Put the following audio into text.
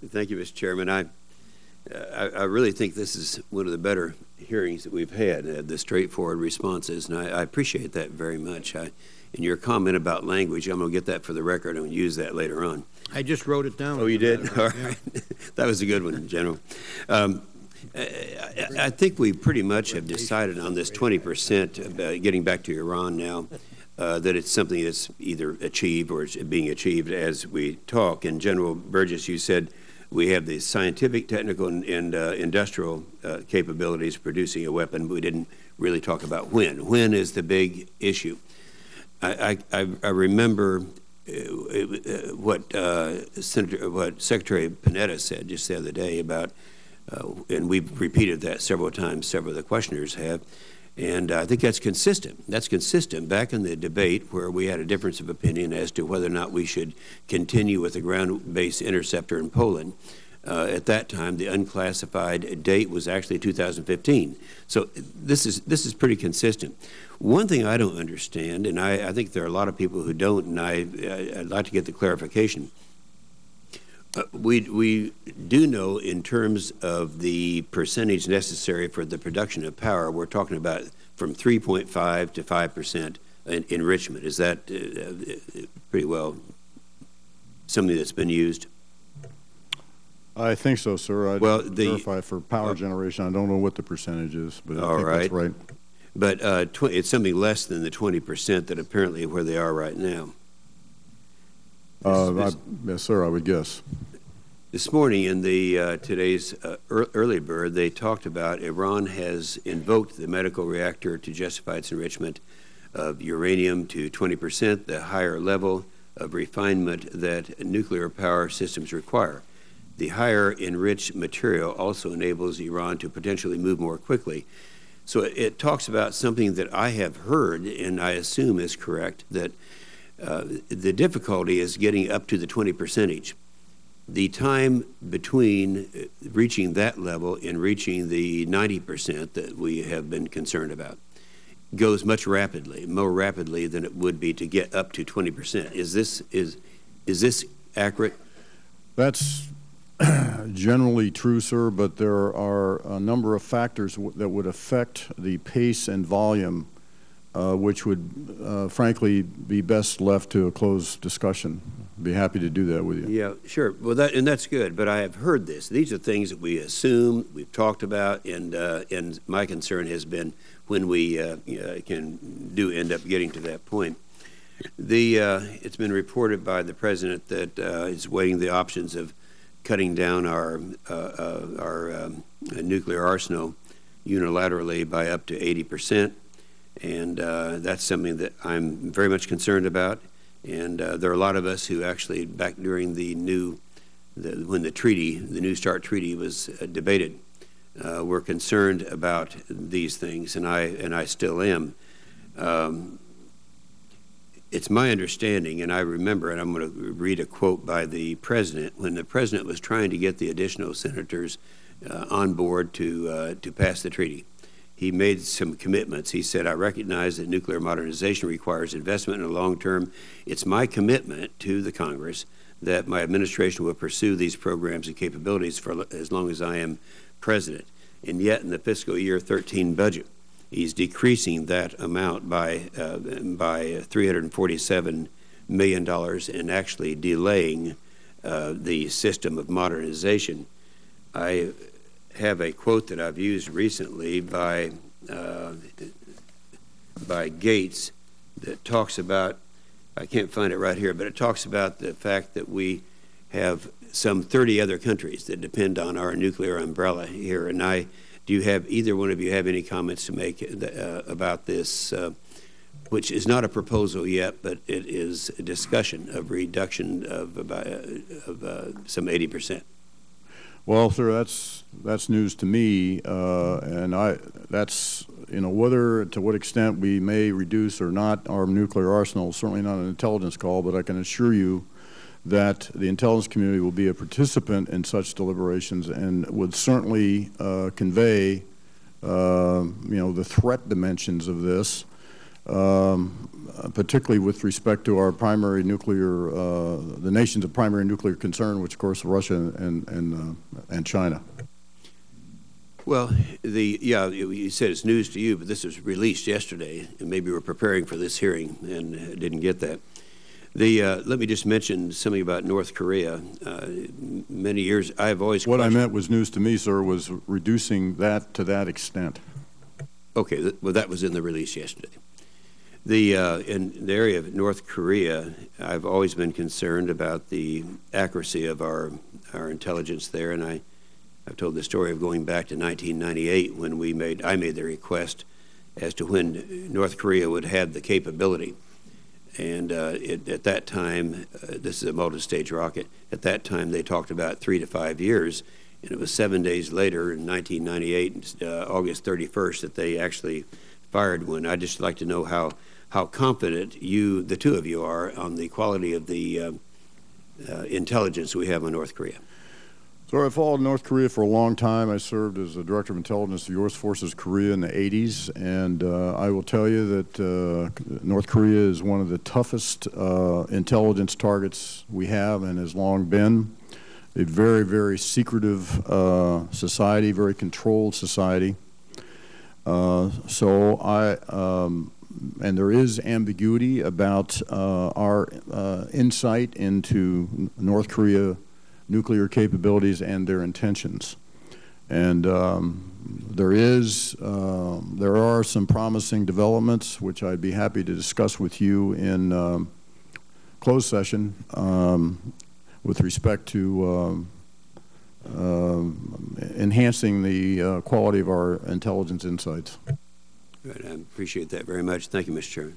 Thank you, Mr. Chairman. I really think this is one of the better hearings that we've had, the straightforward responses, and I appreciate that very much. And your comment about language, I'm going to get that for the record and use that later on. I just wrote it down. Oh, you did? All right. That was a good one, General. I think we pretty much have decided on this 20%, getting back to Iran now, that it's something that's either achieved or is being achieved as we talk. And General Burgess, you said we have the scientific, technical, and industrial capabilities of producing a weapon, but we didn't really talk about when. When is the big issue? I remember what Secretary Panetta said just the other day about, and we've repeated that several times, several of the questioners have, and I think that's consistent. That's consistent back in the debate where we had a difference of opinion as to whether or not we should continue with the ground-based interceptor in Poland. At that time, the unclassified date was actually 2015. So this is pretty consistent. One thing I don't understand, and I think there are a lot of people who don't, and I'd like to get the clarification. We do know in terms of the percentage necessary for the production of power, we're talking about from 3.5 to 5% enrichment. Is that pretty well something that's been used? I think so, sir. I'd verify for power generation. I don't know what the percentage is, but I think that's right. But it's something less than the 20% that apparently where they are right now. Yes, sir, I would guess. This morning in the today's early bird, they talked about Iran has invoked the medical reactor to justify its enrichment of uranium to 20%, the higher level of refinement that nuclear power systems require. The higher enriched material also enables Iran to potentially move more quickly. So it talks about something that I have heard, and I assume is correct, that the difficulty is getting up to the 20%. The time between reaching that level and reaching the 90% that we have been concerned about goes much rapidly, more rapidly than it would be to get up to 20%. Is this accurate? That's generally true, sir, but there are a number of factors that would affect the pace and volume, which would, frankly, be best left to a closed discussion. I'd be happy to do that with you. Yeah, sure. Well, that's good, but I have heard this. These are things that we assume, we've talked about, and my concern has been when we do end up getting to that point. It's been reported by the President that he's weighing the options of cutting down our nuclear arsenal unilaterally by up to 80%, and that's something that I'm very much concerned about. And there are a lot of us who actually, back during when the New START treaty was debated, were concerned about these things, and I still am. It's my understanding, and I remember, and I'm going to read a quote by the President, when the President was trying to get the additional senators on board to pass the treaty. He made some commitments. He said, I recognize that nuclear modernization requires investment in the long term. It's my commitment to the Congress that my administration will pursue these programs and capabilities for as long as I am President. And yet in the fiscal year 13 budget, he's decreasing that amount by $347 million and actually delaying the system of modernization. I have a quote that I've used recently by Gates that talks about, I can't find it right here, but it talks about the fact that we have some 30 other countries that depend on our nuclear umbrella here. And do you have, either one of you have any comments to make about this, which is not a proposal yet, but it is a discussion of reduction of about some 80%? Well, sir, that's news to me, and that's, whether to what extent we may reduce or not our nuclear arsenal, certainly not an intelligence call, but I can assure you that the intelligence community will be a participant in such deliberations and would certainly convey, the threat dimensions of this. particularly with respect to our primary nuclear, the nations of primary nuclear concern, which of course Russia and China. Well, yeah, you said it's news to you, but this was released yesterday, and maybe we're preparing for this hearing and didn't get that. Let me just mention something about North Korea. Many years, I've always What I meant was news to me, sir, was reducing that to that extent. Okay, well, that was in the release yesterday. In the area of North Korea, I've always been concerned about the accuracy of our intelligence there, and I've told the story of going back to 1998 when I made the request as to when North Korea would have the capability. And at that time, this is a multi-stage rocket, at that time they talked about 3 to 5 years, and it was 7 days later in 1998, August 31st, that they actually fired one. I'd just like to know how confident the two of you are on the quality of the intelligence we have on North Korea. So I followed North Korea for a long time. I served as the Director of Intelligence of the U.S. Forces Korea in the 80s, and I will tell you that North Korea is one of the toughest intelligence targets we have and has long been. A very, very secretive society, very controlled society. And there is ambiguity about our insight into North Korea nuclear capabilities and their intentions. And there are some promising developments which I'd be happy to discuss with you in closed session with respect to enhancing the quality of our intelligence insights. Right, I appreciate that very much. Thank you, Mr. Chairman.